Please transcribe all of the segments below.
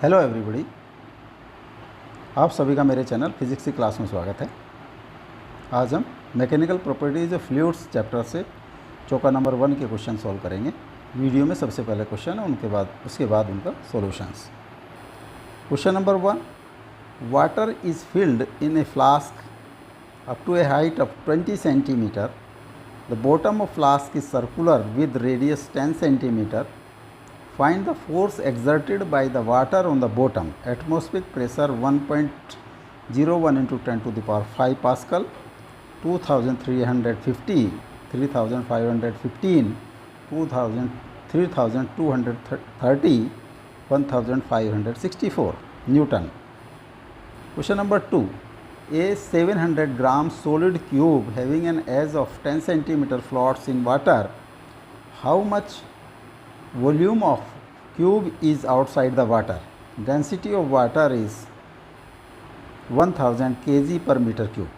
Hello everybody, आप सभी का मेरे चैनल फिजिक्स की क्लास में स्वागत है। आज हम mechanical properties of fluids chapter से चौका नंबर 1 के क्वेश्चन सॉल्व करेंगे। वीडियो में सबसे पहले क्वेश्चन है, उसके बाद उनका solutions. Question number 1, water is filled in a flask up to a height of 20 centimetre. The bottom of flask is circular with radius 10 centimetre. Find the force exerted by the water on the bottom. Atmospheric pressure 1.01 into 10 to the power 5 Pascal, 2350, 3515, 3230, 1564 Newton. Question number 2. A 700 gram solid cube having an edge of 10 centimeter floats in water. How much volume of cube is outside the water? Density of water is 1000 kg per meter cube.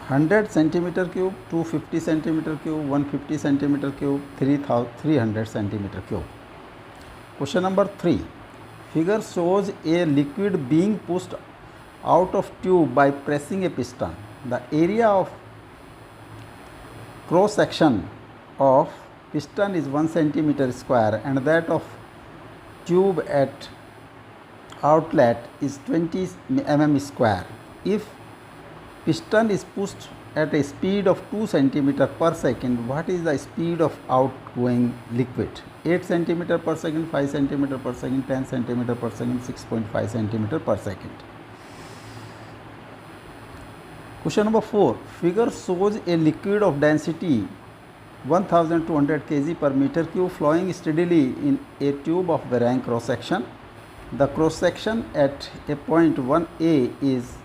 $100 centimeter cube, 250 centimeter cube, 150 centimeter cube, 300 centimeter cube. Question number 3. Figure shows a liquid being pushed out of tube by pressing a piston. The area of cross section of piston is 1 centimeter square and that of tube at outlet is 20 mm square. If piston is pushed at a speed of 2 centimeter per second, what is the speed of outgoing liquid? 8 centimeter per second, 5 centimeter per second, 10 centimeter per second, 6.5 centimeter per second. Question number 4. Figure shows a liquid of density 1200 kg per meter cube flowing steadily in a tube of varying cross section. The cross section at a point 1A is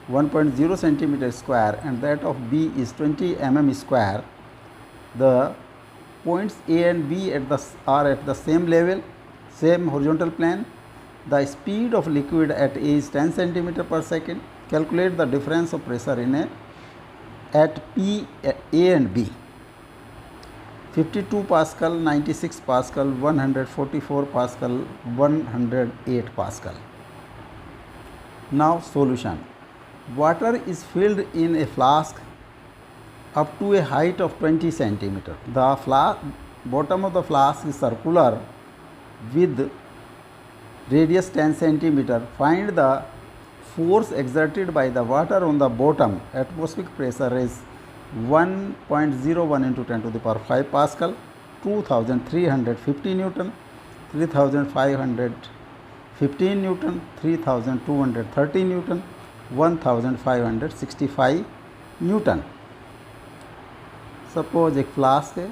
1.0 centimeter square and that of B is 20 mm square. The points A and B are at the same level, same horizontal plane. The speed of liquid at A is 10 centimeter per second. Calculate the difference of pressure at P, A and B. 52 Pascal, 96 Pascal, 144 Pascal, 108 Pascal. Now solution. Water is filled in a flask up to a height of 20 centimeter. The bottom of the flask is circular with radius 10 centimeter. Find the force exerted by the water on the bottom. Atmospheric pressure is 1.01 into 10 to the power 5 Pascal, 2350 Newton, 3515 Newton, 3230 Newton, 1565 Newton. Suppose एक flask है,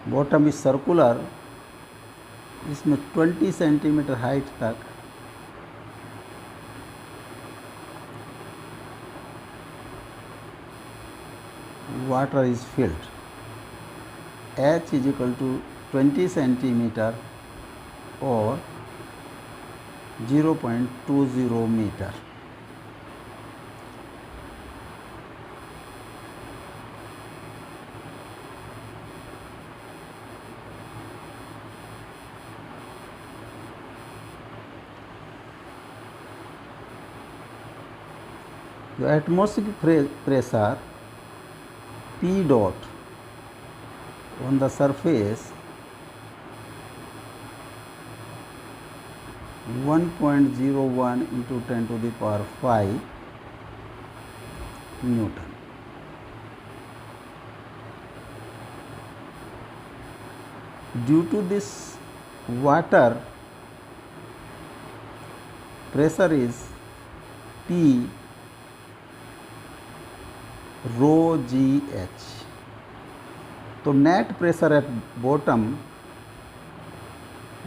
bottom is circular, इसमें 20 centimetre height तक water is filled. H is equal to 20 centimeter or 0.20 meter. The atmospheric pressure P dot on the surface 1.01 into 10 to the power 5 Newton. Due to this, water pressure is P rho GH. तो net pressure at bottom,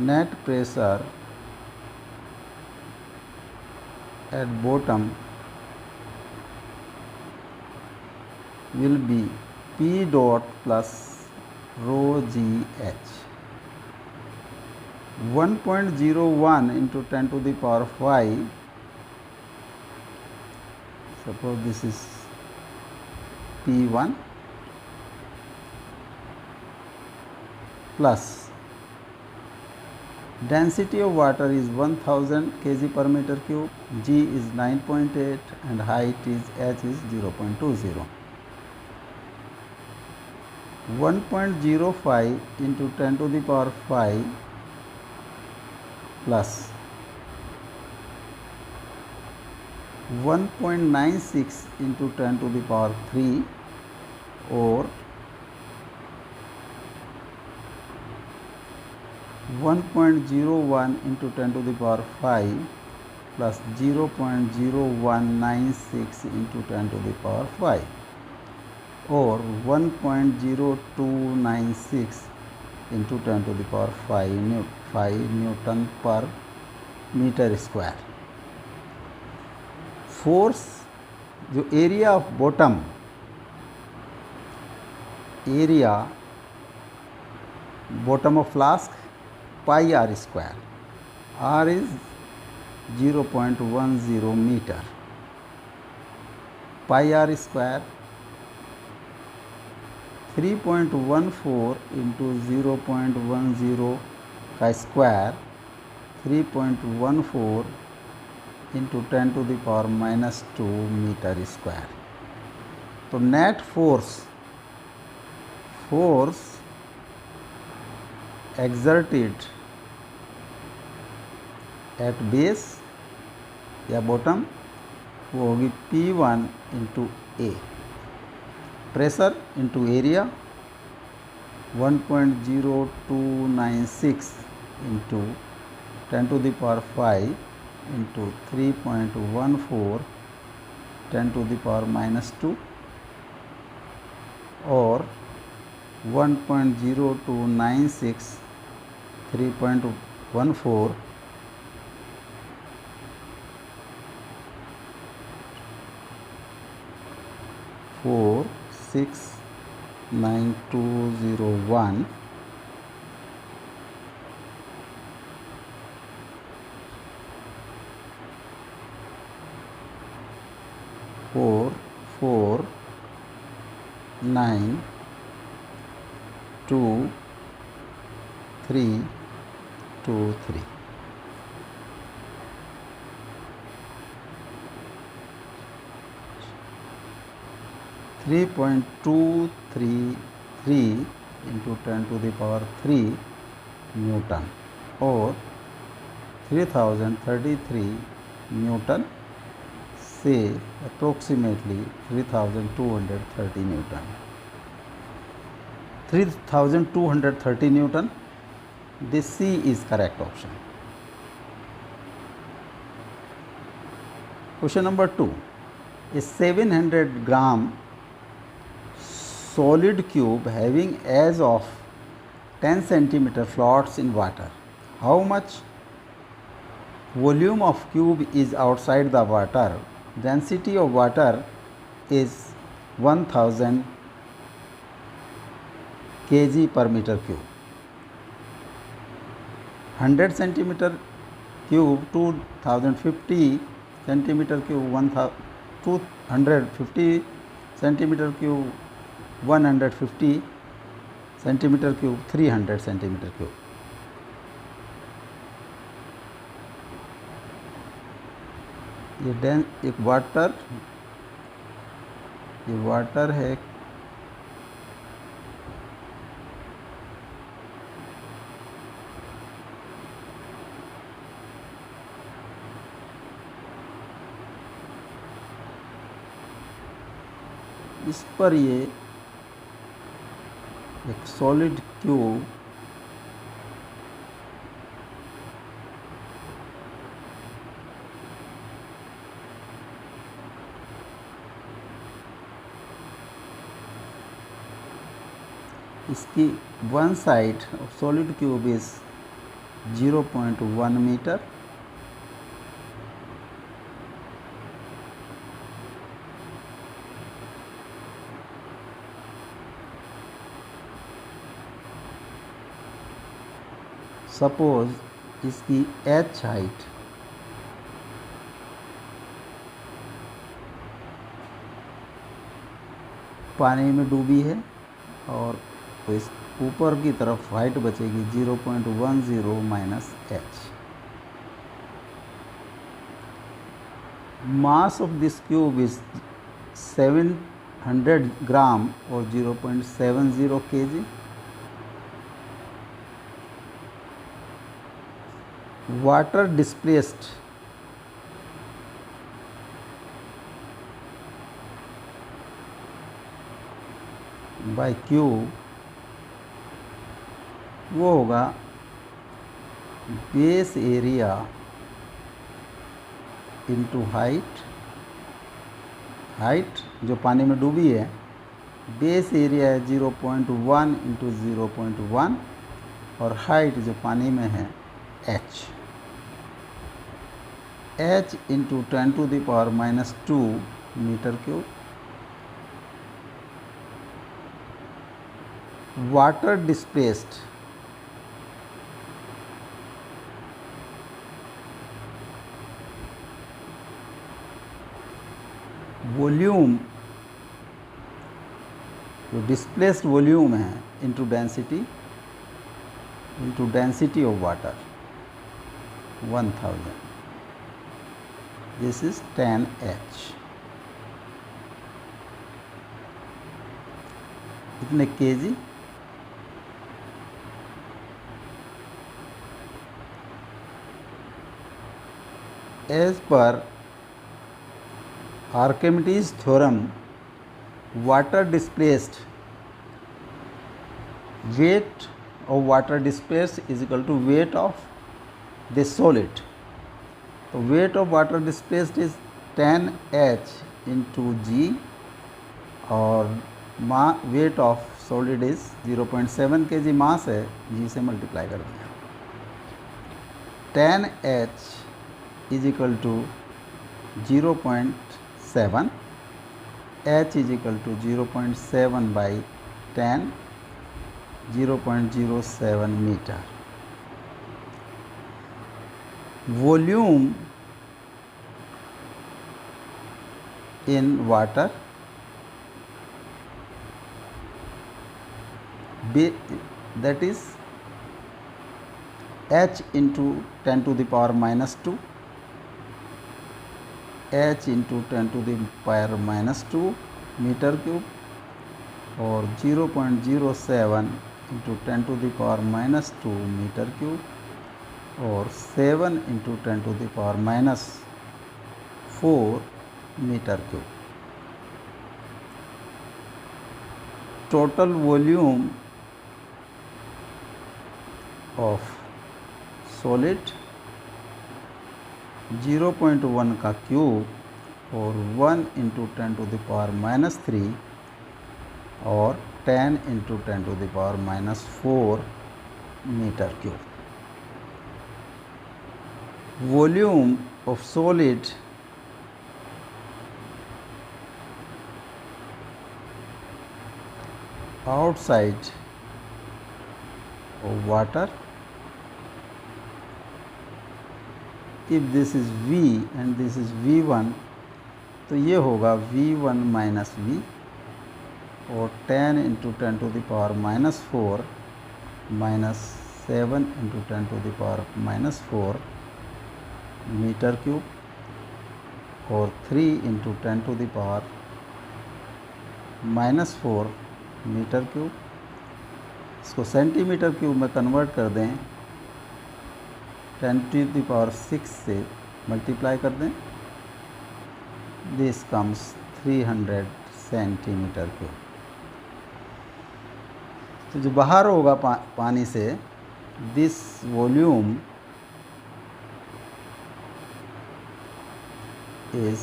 net pressure at bottom will be P dot plus rho GH. 1.01 into 10 to the power 5, suppose this is P1, plus density of water is 1000 kg per meter cube, G is 9.8 and height is H is 0.20. 1.05 into 10 to the power 5 plus 1.96 into 10 to the power 3 or 1.01 into 10 to the power 5 plus 0.0196 into 10 to the power 5 or 1.0296 into 10 to the power 5 Newton per meter square. Force जो area of bottom, area bottom of flask pi r square, r is 0.10 metre, pi r square 3.14 into 0.10 का square 3.14 into 10 to the power -2 metre square. तो net force exerted at base या bottom वो होगी P1 into A. Pressure into area 1.0296 into 10 to the power 5 into 3.14 10 to the power -2 or 1.0296 3.14 469,201 4492323. Three point 233 into 10 to the power 3 Newton or 3033 Newton, say approximately 3230 Newton. 3230 Newton, this C is correct option. Question number 2. A 700 gram solid cube having as of 10 centimeter floats in water. How much volume of cube is outside the water? Density of water is 1000 kg per meter cube. 100 centimeter cube 2050 centimeter cube 250 centimeter cube 150 centimeter cube 300 centimeter cube. ये एक water है, इस पर ये एक solid cube इसकी one side of solid cube is 0.1 metre. Suppose इसकी h height पानी में डूबी है, और तो इस ऊपर की तरफ हाइट बचेगी 0.10 minus H. Mass of this cube is 700 ग्राम और 0.70 kg। Water displaced by cube वो होगा base area into height. Height जो पानी में डूबी है, बेस एरिया है 0.1 इंटू 0.1, और हाइट जो पानी में है h। h into 10⁻⁻2 metre cube. Water displaced volume, जो डिस्प्लेस्ड वॉल्यूम है into density of water 1000, this is 10H। इतने kg। एज पर Archimedes theorem, water displaced, weight of water displaced is equal to weight of this solid. So weight of water displaced is 10H into G, और weight of solid is 0.7 kg मास है, G से multiply कर दिया। 10H is equal to 0.7, H is equal to 0.7 by 10, 0.07 meter। Volume in water, that is H into 10⁻⁻2, H into 10⁻⁻2 metre cube, और 0.07 into 10⁻⁻2 metre cube, और 7 into 10⁻⁻4 metre cube. Total volume of solid 0.1 का cube और 1 into 10⁻³ और 10 into 10⁻⁴ metre cube. Volume of solid outside of water, if this is V and this is V1, तो ये होगा V1 minus V, और 10 into 10⁻⁻4 minus 7 into 10⁻⁻4 metre cube, और 3 into 10⁻⁻4 metre cube. इसको centimetre cube में convert कर दें, 10⁶ से मल्टीप्लाई कर दें, दिस कम्स 300 सेंटीमीटर क्यूब। तो जो बाहर होगा पानी से, this volume is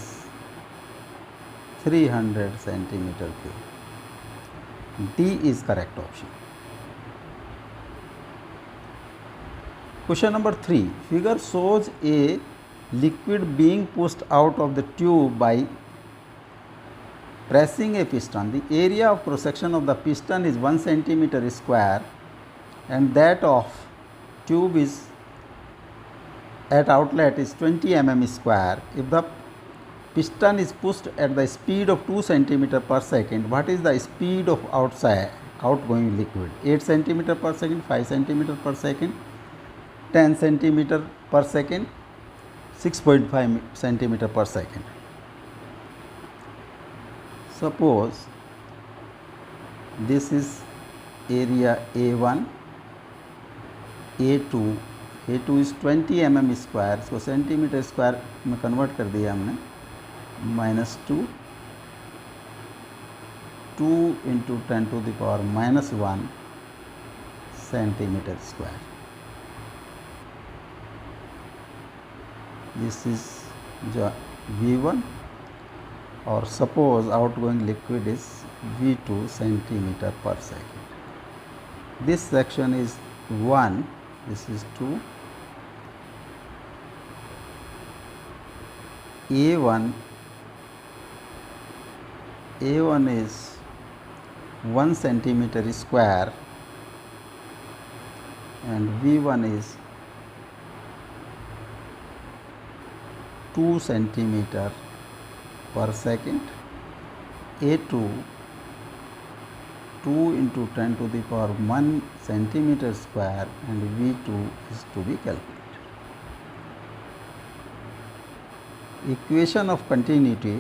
300 centimetre cube. D is correct option. Question number 3. Figure shows a liquid being pushed out of the tube by pressing a piston. The area of cross section of the piston is 1 centimeter square and that of tube is at outlet is 20 mm square. If the piston is pushed at the speed of 2 cm per second, what is the speed of outgoing liquid? 8 cm per second, 5 cm per second, 10 cm per second, 6.5 cm per second. Suppose this is area A1, A2 is 20 mm square, इसको centimetre square में convert कर दिया हमने, -2 × 10⁻⁻1 centimetre square. This is जो V1 और suppose outgoing liquid is V2 centimetre per second. This section is 1, this is 2. A1 is 1 centimeter square and V1 is 2 centimeter per second. A2 2 × 10⁻1 centimeter square and V2 is to be calculated. Equation of continuity.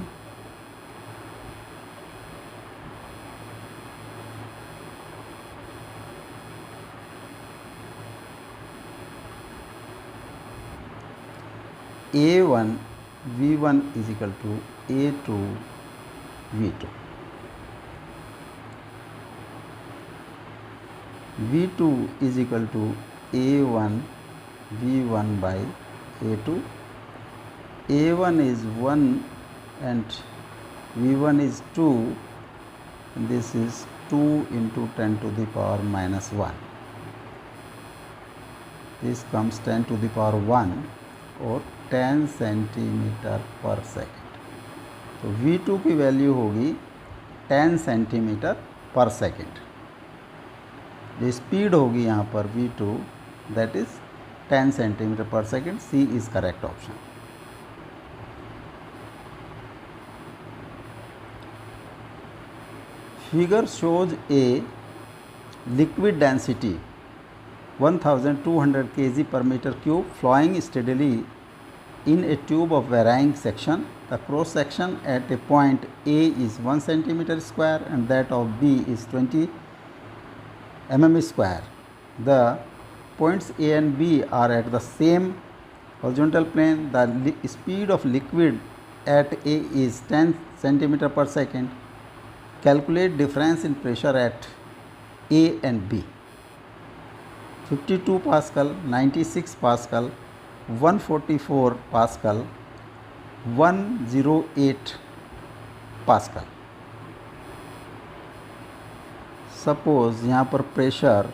A1 V1 is equal to A2 V2. V2 is equal to A1 V1 by A2. A1 is 1 and V1 is 2. This is 2 × 10⁻⁻1. This comes 10⁻1 और 10 centimetre per second. तो V2 की value होगी 10 centimetre per second. जो speed होगी यहाँ पर V2 that is 10 centimetre per second. C is correct option. Figure shows a liquid density 1200 kg per meter cube flowing steadily in a tube of varying section. The cross section at a point A is 1 centimeter square and that of B is 20 mm square. The points A and B are at the same horizontal plane. The speed of liquid at A is 10 centimeter per second. Calculate difference in pressure at A and B. 52 Pascal, 96 Pascal, 144 Pascal, 108 Pascal. Suppose यहाँ पर pressure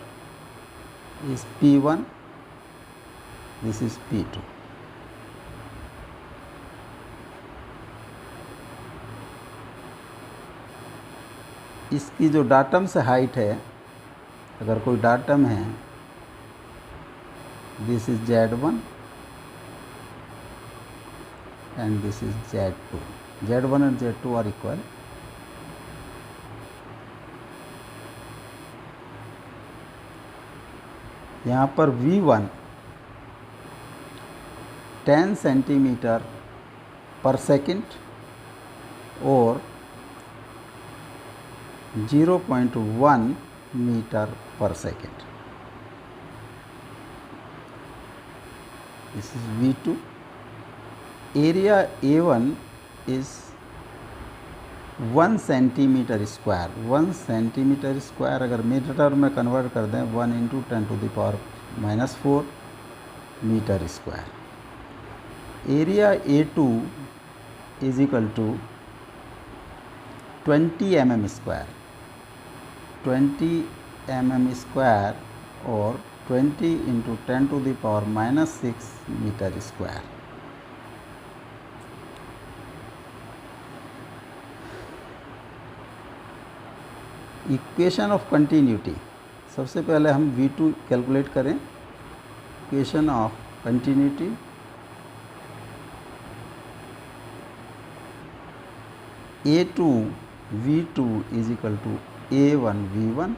is P1, this is P2. इसकी जो datum से height है, अगर कोई datum है, this is Z1 and this is Z2. Z1 and Z2 are equal. यहाँ पर V1 10 सेंटीमीटर पर सेकेंड और 0.1 meter per second. This is V2. Area A1 is 1 centimeter square. 1 centimeter square अगर metre में convert कर दें 1 × 10⁻⁻4 metre square. Area A2 is equal to 20 mm square. 20 mm square और 20 × 10⁻⁻6 metre square. Equation of continuity. सबसे पहले हम V2 calculate करें. Equation of continuity A2 V2 is equal to A1 V1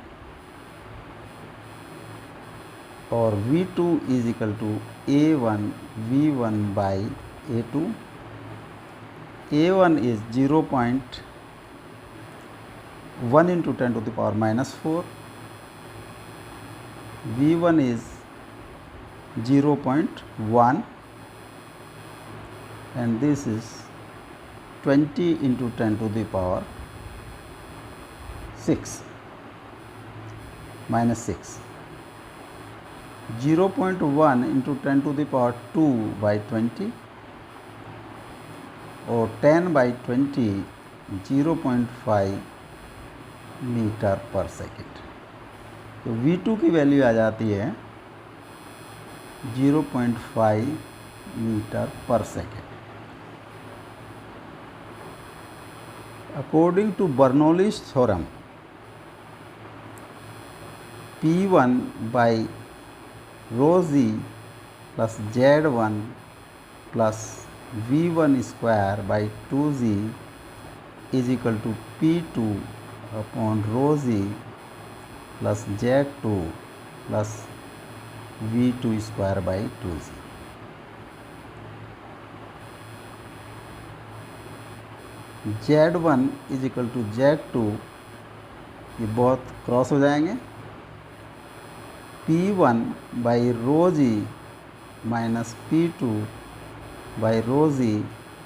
और V2 is equal to A1 V1 by A2. A1 is 0.1 into 10 to the power minus 4. V1 is 0.1 and this is 20 into 10 to the power 6 minus 6. 0.1 into 10 to the power 2 by 20 और 10 by 20 0.5 metre per second. तो V2 की value आ जाती है 0.5 metre per second. According to Bernoulli's theorem, P1 by rho z plus Z1 plus V1 square by 2z is equal to P2 upon rho z plus Z2 plus V2 square by 2z. Z1 is equal to Z2, ये बहुत cross हो जाएंगे। P1 by rho z minus P2 by rho z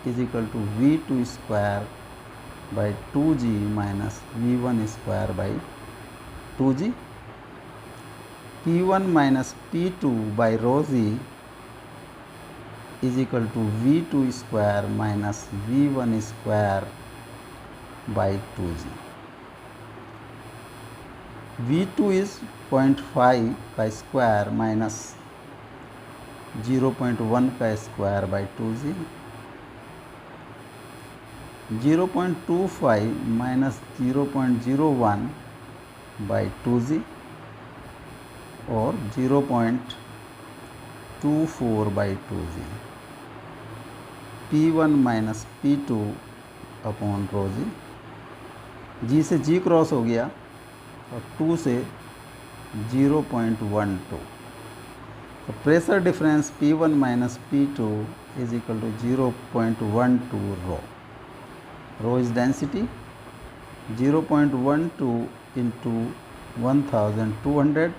is equal to V2 square by 2g minus V1 square by 2g. P1 minus P2 by rho z is equal to V2 square minus V1 square by 2g. V2 is 0.5 का square minus 0.1 का square by 2z, 0.25 minus 0.01 by 2z और 0.24 by 2z. P1 minus P2 upon rho g, g से g cross हो गया और 2 से 0.12. तो pressure difference P1 minus P2 is equal to 0.12 rho. Rho is density, 0.12 into 1200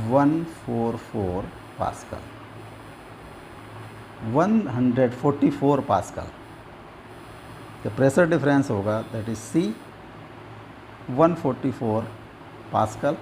144 pascal, 144 pascal. तो pressure difference होगा that is C 144 pascal